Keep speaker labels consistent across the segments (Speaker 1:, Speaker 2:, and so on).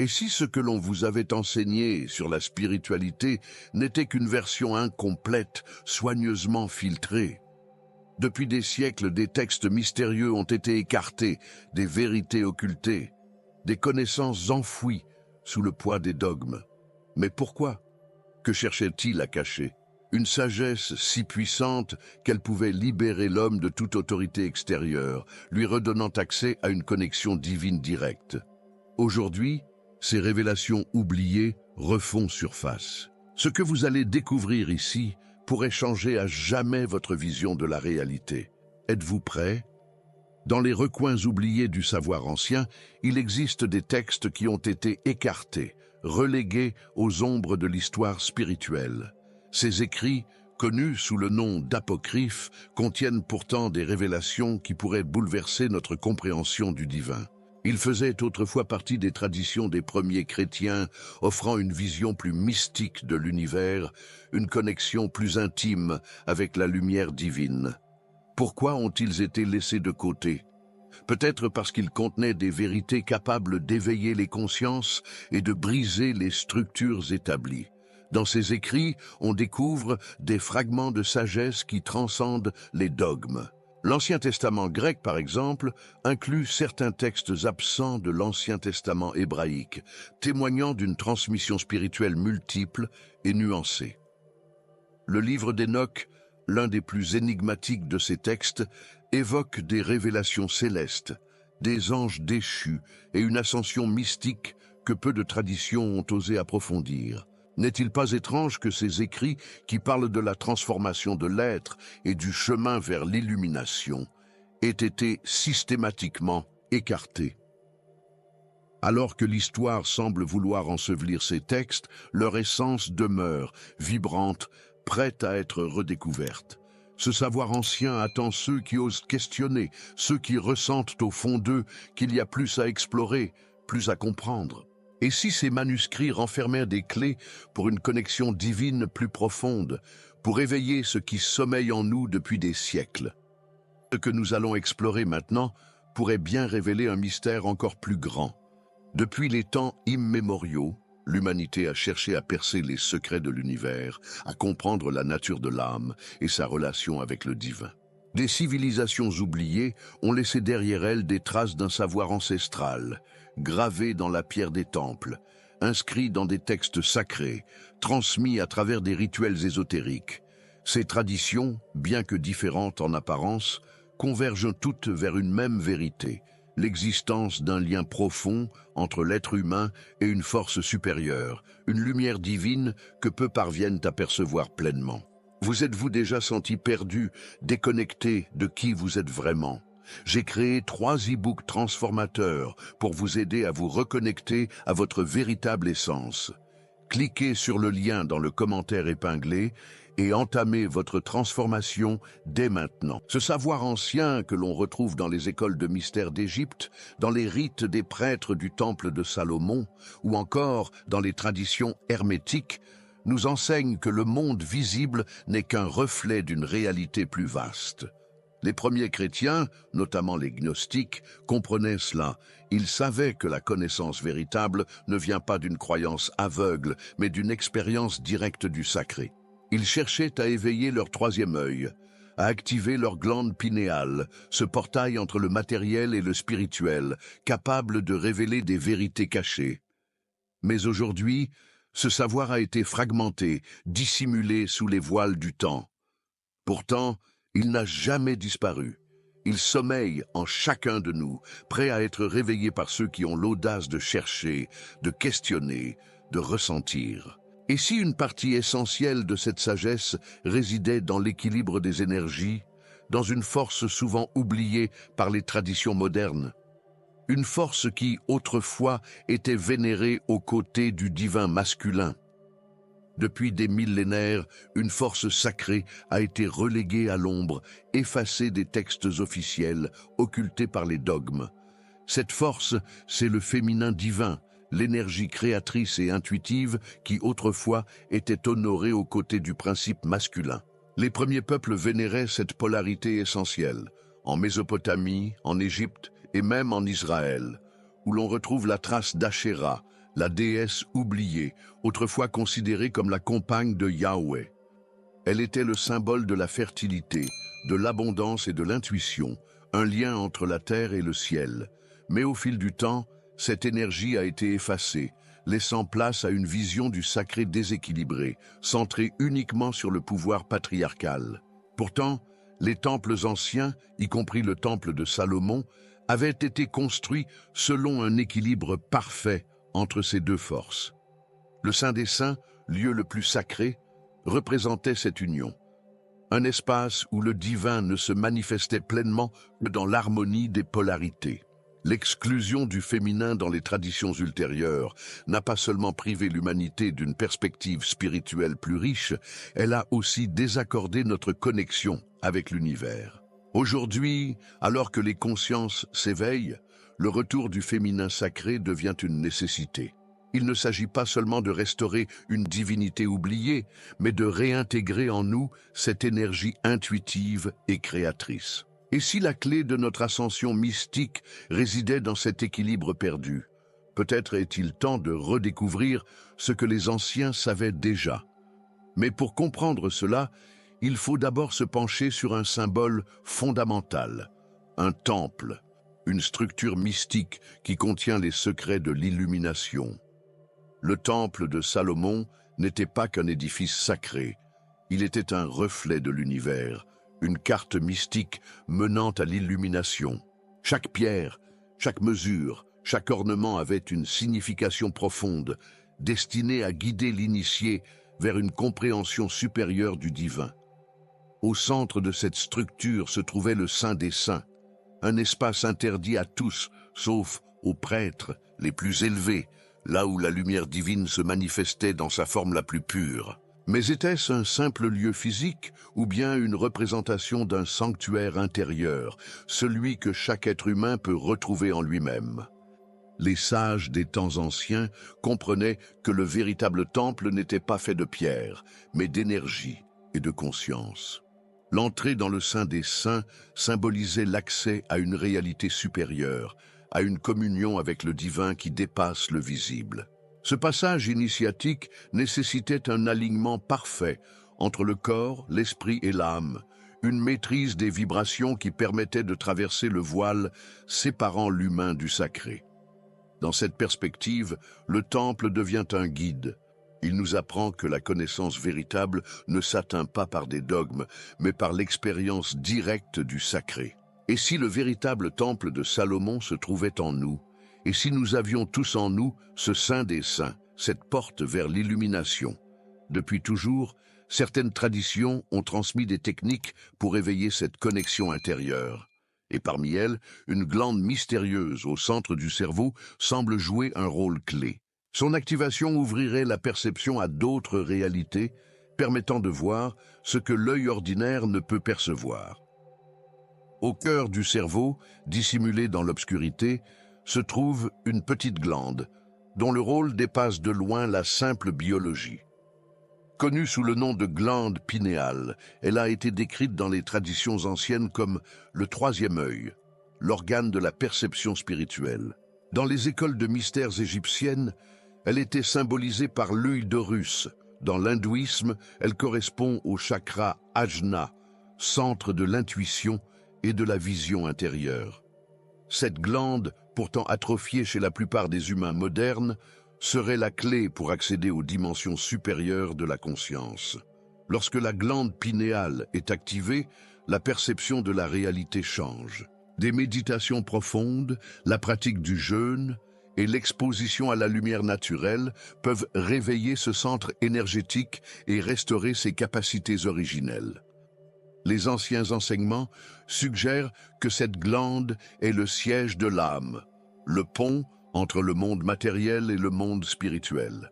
Speaker 1: Et si ce que l'on vous avait enseigné sur la spiritualité n'était qu'une version incomplète, soigneusement filtrée? Depuis des siècles, des textes mystérieux ont été écartés, des vérités occultées, des connaissances enfouies sous le poids des dogmes. Mais pourquoi? Que cherchait-il à cacher? Une sagesse si puissante qu'elle pouvait libérer l'homme de toute autorité extérieure, lui redonnant accès à une connexion divine directe. Aujourd'hui, ces révélations oubliées refont surface. Ce que vous allez découvrir ici pourrait changer à jamais votre vision de la réalité. Êtes-vous prêt? Dans les recoins oubliés du savoir ancien, il existe des textes qui ont été écartés, relégués aux ombres de l'histoire spirituelle. Ces écrits, connus sous le nom d'apocryphes, contiennent pourtant des révélations qui pourraient bouleverser notre compréhension du divin. Ils faisaient autrefois partie des traditions des premiers chrétiens, offrant une vision plus mystique de l'univers, une connexion plus intime avec la lumière divine. Pourquoi ont-ils été laissés de côté? Peut-être parce qu'ils contenaient des vérités capables d'éveiller les consciences et de briser les structures établies. Dans ces écrits, on découvre des fragments de sagesse qui transcendent les dogmes. L'Ancien Testament grec, par exemple, inclut certains textes absents de l'Ancien Testament hébraïque, témoignant d'une transmission spirituelle multiple et nuancée. Le livre d'Hénoch, l'un des plus énigmatiques de ces textes, évoque des révélations célestes, des anges déchus et une ascension mystique que peu de traditions ont osé approfondir. N'est-il pas étrange que ces écrits, qui parlent de la transformation de l'être et du chemin vers l'illumination, aient été systématiquement écartés? Alors que l'histoire semble vouloir ensevelir ces textes, leur essence demeure, vibrante, prête à être redécouverte. Ce savoir ancien attend ceux qui osent questionner, ceux qui ressentent au fond d'eux qu'il y a plus à explorer, plus à comprendre. Et si ces manuscrits renfermèrent des clés pour une connexion divine plus profonde, pour éveiller ce qui sommeille en nous depuis des siècles? Ce que nous allons explorer maintenant pourrait bien révéler un mystère encore plus grand. Depuis les temps immémoriaux, l'humanité a cherché à percer les secrets de l'univers, à comprendre la nature de l'âme et sa relation avec le divin. Des civilisations oubliées ont laissé derrière elles des traces d'un savoir ancestral, gravé dans la pierre des temples, inscrit dans des textes sacrés, transmis à travers des rituels ésotériques. Ces traditions, bien que différentes en apparence, convergent toutes vers une même vérité, l'existence d'un lien profond entre l'être humain et une force supérieure, une lumière divine que peu parviennent à percevoir pleinement. Vous êtes-vous déjà senti perdu, déconnecté de qui vous êtes vraiment? J'ai créé 3 e-books transformateurs pour vous aider à vous reconnecter à votre véritable essence. Cliquez sur le lien dans le commentaire épinglé et entamez votre transformation dès maintenant. Ce savoir ancien que l'on retrouve dans les écoles de mystère d'Égypte, dans les rites des prêtres du temple de Salomon, ou encore dans les traditions hermétiques, nous enseigne que le monde visible n'est qu'un reflet d'une réalité plus vaste. Les premiers chrétiens, notamment les gnostiques, comprenaient cela. Ils savaient que la connaissance véritable ne vient pas d'une croyance aveugle, mais d'une expérience directe du sacré. Ils cherchaient à éveiller leur 3e œil, à activer leur glande pinéale, ce portail entre le matériel et le spirituel, capable de révéler des vérités cachées. Mais aujourd'hui, ce savoir a été fragmenté, dissimulé sous les voiles du temps. Pourtant, il n'a jamais disparu. Il sommeille en chacun de nous, prêt à être réveillé par ceux qui ont l'audace de chercher, de questionner, de ressentir. Et si une partie essentielle de cette sagesse résidait dans l'équilibre des énergies, dans une force souvent oubliée par les traditions modernes? Une force qui, autrefois, était vénérée aux côtés du divin masculin. Depuis des millénaires, une force sacrée a été reléguée à l'ombre, effacée des textes officiels, occultée par les dogmes. Cette force, c'est le féminin divin, l'énergie créatrice et intuitive qui, autrefois, était honorée aux côtés du principe masculin. Les premiers peuples vénéraient cette polarité essentielle, en Mésopotamie, en Égypte, et même en Israël, où l'on retrouve la trace d'Ashéra, la déesse oubliée, autrefois considérée comme la compagne de Yahweh. Elle était le symbole de la fertilité, de l'abondance et de l'intuition, un lien entre la terre et le ciel. Mais au fil du temps, cette énergie a été effacée, laissant place à une vision du sacré déséquilibrée, centrée uniquement sur le pouvoir patriarcal. Pourtant, les temples anciens, y compris le temple de Salomon, avaient été construits selon un équilibre parfait entre ces deux forces. Le Saint des Saints, lieu le plus sacré, représentait cette union. Un espace où le divin ne se manifestait pleinement que dans l'harmonie des polarités. L'exclusion du féminin dans les traditions ultérieures n'a pas seulement privé l'humanité d'une perspective spirituelle plus riche, elle a aussi désaccordé notre connexion avec l'univers. Aujourd'hui, alors que les consciences s'éveillent, le retour du féminin sacré devient une nécessité. Il ne s'agit pas seulement de restaurer une divinité oubliée, mais de réintégrer en nous cette énergie intuitive et créatrice. Et si la clé de notre ascension mystique résidait dans cet équilibre perdu, peut-être est-il temps de redécouvrir ce que les anciens savaient déjà. Mais pour comprendre cela, il faut d'abord se pencher sur un symbole fondamental, un temple, une structure mystique qui contient les secrets de l'illumination. Le temple de Salomon n'était pas qu'un édifice sacré, il était un reflet de l'univers, une carte mystique menant à l'illumination. Chaque pierre, chaque mesure, chaque ornement avait une signification profonde, destinée à guider l'initié vers une compréhension supérieure du divin. Au centre de cette structure se trouvait le Saint des Saints, un espace interdit à tous, sauf aux prêtres les plus élevés, là où la lumière divine se manifestait dans sa forme la plus pure. Mais était-ce un simple lieu physique ou bien une représentation d'un sanctuaire intérieur, celui que chaque être humain peut retrouver en lui-même? Les sages des temps anciens comprenaient que le véritable temple n'était pas fait de pierre, mais d'énergie et de conscience. L'entrée dans le Saint des Saints symbolisait l'accès à une réalité supérieure, à une communion avec le divin qui dépasse le visible. Ce passage initiatique nécessitait un alignement parfait entre le corps, l'esprit et l'âme, une maîtrise des vibrations qui permettait de traverser le voile séparant l'humain du sacré. Dans cette perspective, le temple devient un guide. Il nous apprend que la connaissance véritable ne s'atteint pas par des dogmes, mais par l'expérience directe du sacré. Et si le véritable temple de Salomon se trouvait en nous, et si nous avions tous en nous ce Saint des Saints, cette porte vers l'illumination? Depuis toujours, certaines traditions ont transmis des techniques pour éveiller cette connexion intérieure. Et parmi elles, une glande mystérieuse au centre du cerveau semble jouer un rôle clé. Son activation ouvrirait la perception à d'autres réalités, permettant de voir ce que l'œil ordinaire ne peut percevoir. Au cœur du cerveau, dissimulé dans l'obscurité, se trouve une petite glande, dont le rôle dépasse de loin la simple biologie. Connue sous le nom de glande pinéale, elle a été décrite dans les traditions anciennes comme le troisième œil, l'organe de la perception spirituelle. Dans les écoles de mystères égyptiennes, elle était symbolisée par l'œil d'Horus. Dans l'hindouisme, elle correspond au chakra Ajna, centre de l'intuition et de la vision intérieure. Cette glande, pourtant atrophiée chez la plupart des humains modernes, serait la clé pour accéder aux dimensions supérieures de la conscience. Lorsque la glande pinéale est activée, la perception de la réalité change. Des méditations profondes, la pratique du jeûne et l'exposition à la lumière naturelle peuvent réveiller ce centre énergétique et restaurer ses capacités originelles. Les anciens enseignements suggèrent que cette glande est le siège de l'âme, le pont entre le monde matériel et le monde spirituel.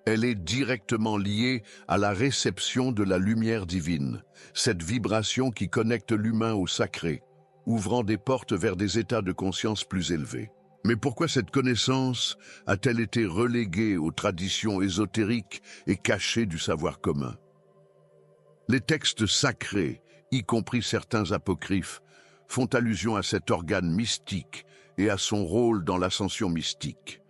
Speaker 1: Elle est directement liée à la réception de la lumière divine, cette vibration qui connecte l'humain au sacré, ouvrant des portes vers des états de conscience plus élevés. Mais pourquoi cette connaissance a-t-elle été reléguée aux traditions ésotériques et cachée du savoir commun? Les textes sacrés, y compris certains apocryphes, font allusion à cet organe mystique et à son rôle dans l'ascension mystique.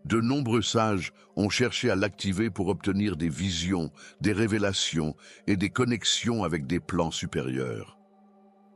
Speaker 1: De nombreux sages ont cherché à l'activer pour obtenir des visions, des révélations et des connexions avec des plans supérieurs.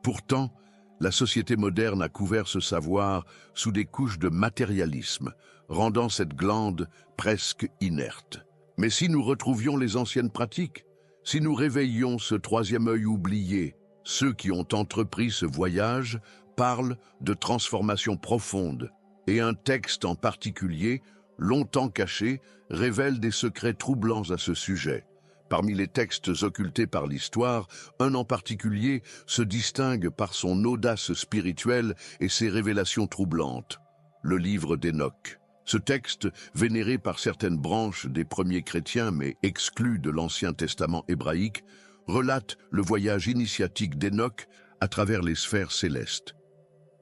Speaker 1: Pourtant, la société moderne a couvert ce savoir sous des couches de matérialisme, rendant cette glande presque inerte. Mais si nous retrouvions les anciennes pratiques, si nous réveillions ce troisième œil oublié, ceux qui ont entrepris ce voyage parlent de transformation profonde, et un texte en particulier, longtemps caché, révèle des secrets troublants à ce sujet. Parmi les textes occultés par l'histoire, un en particulier se distingue par son audace spirituelle et ses révélations troublantes, le livre d'Hénoch. Ce texte, vénéré par certaines branches des premiers chrétiens mais exclu de l'Ancien Testament hébraïque, relate le voyage initiatique d'Hénoch à travers les sphères célestes.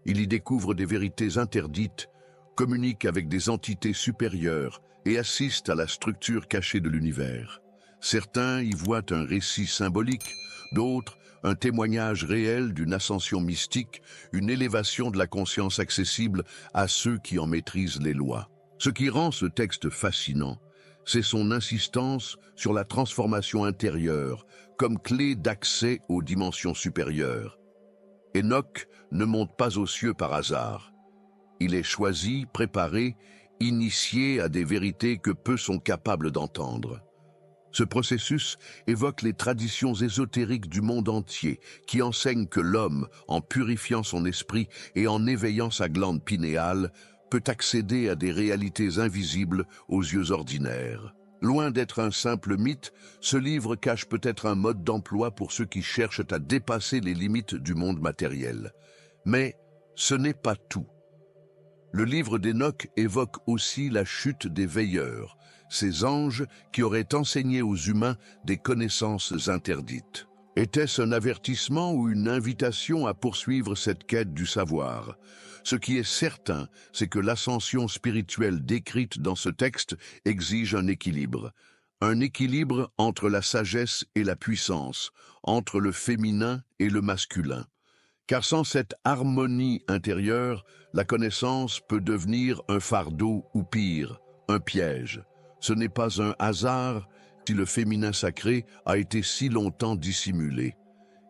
Speaker 1: Il y découvre des vérités interdites, communique avec des entités supérieures et assiste à la structure cachée de l'univers. Certains y voient un récit symbolique, d'autres un témoignage réel d'une ascension mystique, une élévation de la conscience accessible à ceux qui en maîtrisent les lois. Ce qui rend ce texte fascinant, c'est son insistance sur la transformation intérieure comme clé d'accès aux dimensions supérieures. Hénoch ne monte pas aux cieux par hasard. Il est choisi, préparé, initié à des vérités que peu sont capables d'entendre. Ce processus évoque les traditions ésotériques du monde entier qui enseignent que l'homme, en purifiant son esprit et en éveillant sa glande pinéale, peut accéder à des réalités invisibles aux yeux ordinaires. Loin d'être un simple mythe, ce livre cache peut-être un mode d'emploi pour ceux qui cherchent à dépasser les limites du monde matériel. Mais ce n'est pas tout. Le livre d'Hénoch évoque aussi la chute des veilleurs, ces anges qui auraient enseigné aux humains des connaissances interdites. Était-ce un avertissement ou une invitation à poursuivre cette quête du savoir? Ce qui est certain, c'est que l'ascension spirituelle décrite dans ce texte exige un équilibre. Un équilibre entre la sagesse et la puissance, entre le féminin et le masculin. Car sans cette harmonie intérieure, la connaissance peut devenir un fardeau ou pire, un piège. Ce n'est pas un hasard si le féminin sacré a été si longtemps dissimulé.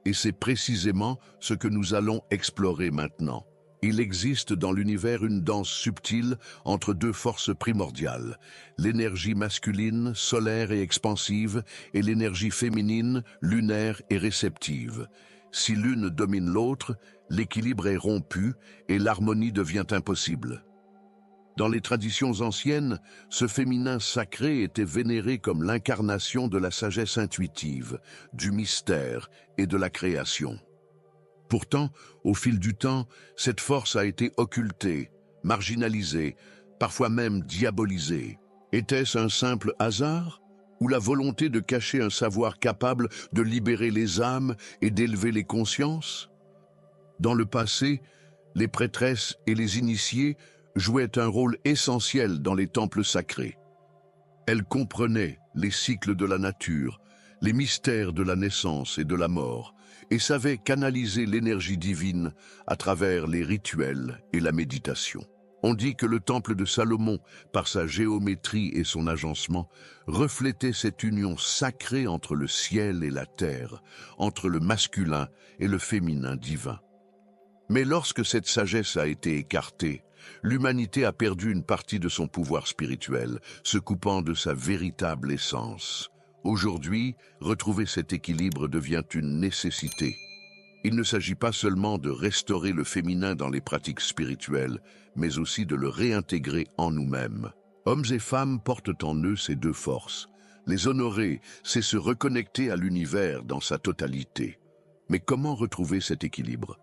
Speaker 1: Et c'est précisément ce que nous allons explorer maintenant. Il existe dans l'univers une danse subtile entre deux forces primordiales, l'énergie masculine, solaire et expansive, et l'énergie féminine, lunaire et réceptive. Si l'une domine l'autre, l'équilibre est rompu et l'harmonie devient impossible. Dans les traditions anciennes, ce féminin sacré était vénéré comme l'incarnation de la sagesse intuitive, du mystère et de la création. Pourtant, au fil du temps, cette force a été occultée, marginalisée, parfois même diabolisée. Était-ce un simple hasard? Ou la volonté de cacher un savoir capable de libérer les âmes et d'élever les consciences? Dans le passé, les prêtresses et les initiés jouaient un rôle essentiel dans les temples sacrés. Elles comprenaient les cycles de la nature, les mystères de la naissance et de la mort, et savaient canaliser l'énergie divine à travers les rituels et la méditation. On dit que le temple de Salomon, par sa géométrie et son agencement, reflétait cette union sacrée entre le ciel et la terre, entre le masculin et le féminin divin. Mais lorsque cette sagesse a été écartée, l'humanité a perdu une partie de son pouvoir spirituel, se coupant de sa véritable essence. Aujourd'hui, retrouver cet équilibre devient une nécessité. Il ne s'agit pas seulement de restaurer le féminin dans les pratiques spirituelles, mais aussi de le réintégrer en nous-mêmes. Hommes et femmes portent en eux ces deux forces. Les honorer, c'est se reconnecter à l'univers dans sa totalité. Mais comment retrouver cet équilibre?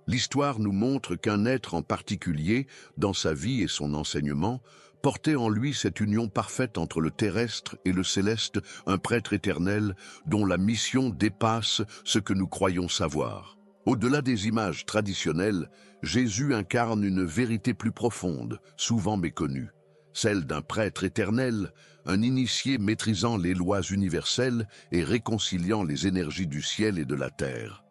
Speaker 1: L'histoire nous montre qu'un être en particulier, dans sa vie et son enseignement, portait en lui cette union parfaite entre le terrestre et le céleste, un prêtre éternel dont la mission dépasse ce que nous croyons savoir. Au-delà des images traditionnelles, Jésus incarne une vérité plus profonde, souvent méconnue, celle d'un prêtre éternel, un initié maîtrisant les lois universelles et réconciliant les énergies du ciel et de la terre.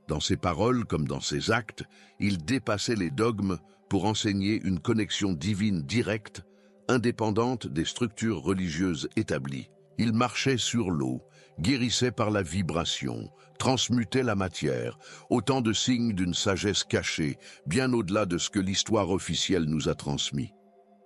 Speaker 1: Dans ses paroles comme dans ses actes, il dépassait les dogmes pour enseigner une connexion divine directe indépendante des structures religieuses établies. Il marchait sur l'eau, guérissait par la vibration, transmutait la matière, autant de signes d'une sagesse cachée, bien au-delà de ce que l'histoire officielle nous a transmis.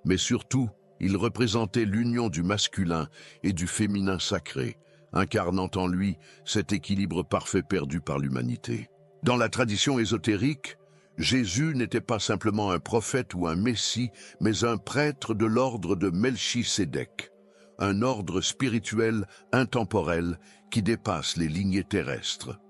Speaker 1: Mais surtout, il représentait l'union du masculin et du féminin sacré, incarnant en lui cet équilibre parfait perdu par l'humanité. Dans la tradition ésotérique, Jésus n'était pas simplement un prophète ou un messie, mais un prêtre de l'ordre de Melchisédek, un ordre spirituel intemporel qui dépasse les lignées terrestres.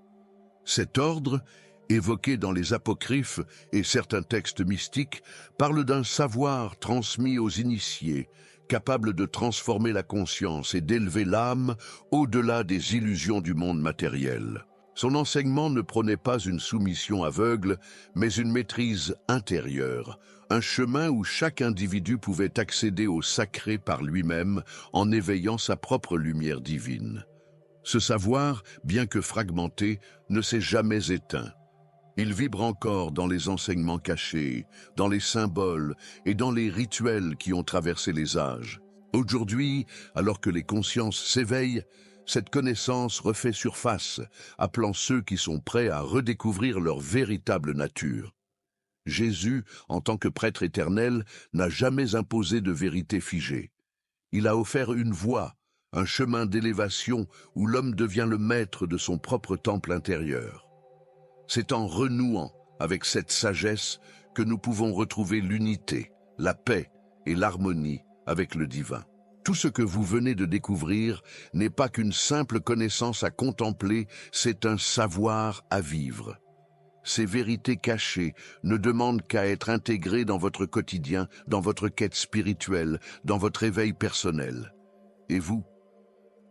Speaker 1: Cet ordre, évoqué dans les apocryphes et certains textes mystiques, parle d'un savoir transmis aux initiés, capable de transformer la conscience et d'élever l'âme au-delà des illusions du monde matériel. Son enseignement ne prônait pas une soumission aveugle, mais une maîtrise intérieure, un chemin où chaque individu pouvait accéder au sacré par lui-même en éveillant sa propre lumière divine. Ce savoir, bien que fragmenté, ne s'est jamais éteint. Il vibre encore dans les enseignements cachés, dans les symboles et dans les rituels qui ont traversé les âges. Aujourd'hui, alors que les consciences s'éveillent, cette connaissance refait surface, appelant ceux qui sont prêts à redécouvrir leur véritable nature. Jésus, en tant que prêtre éternel, n'a jamais imposé de vérité figée. Il a offert une voie, un chemin d'élévation où l'homme devient le maître de son propre temple intérieur. C'est en renouant avec cette sagesse que nous pouvons retrouver l'unité, la paix et l'harmonie avec le divin. Tout ce que vous venez de découvrir n'est pas qu'une simple connaissance à contempler, c'est un savoir à vivre. Ces vérités cachées ne demandent qu'à être intégrées dans votre quotidien, dans votre quête spirituelle, dans votre éveil personnel. Et vous,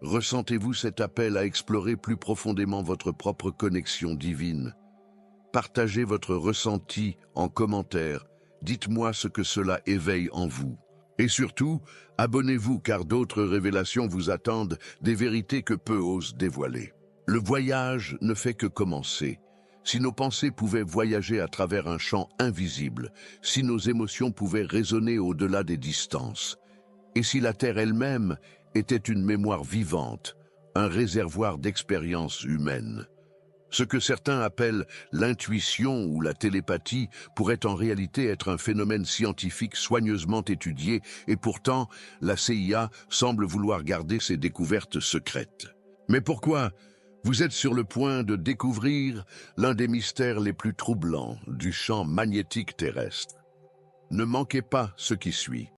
Speaker 1: ressentez-vous cet appel à explorer plus profondément votre propre connexion divine? Partagez votre ressenti en commentaire, dites-moi ce que cela éveille en vous. Et surtout, abonnez-vous car d'autres révélations vous attendent, des vérités que peu osent dévoiler. Le voyage ne fait que commencer. Si nos pensées pouvaient voyager à travers un champ invisible, si nos émotions pouvaient résonner au-delà des distances, et si la Terre elle-même était une mémoire vivante, un réservoir d'expériences humaines. Ce que certains appellent l'intuition ou la télépathie pourrait en réalité être un phénomène scientifique soigneusement étudié et pourtant, la CIA semble vouloir garder ses découvertes secrètes. Mais pourquoi? Vous êtes sur le point de découvrir l'un des mystères les plus troublants du champ magnétique terrestre. Ne manquez pas ce qui suit.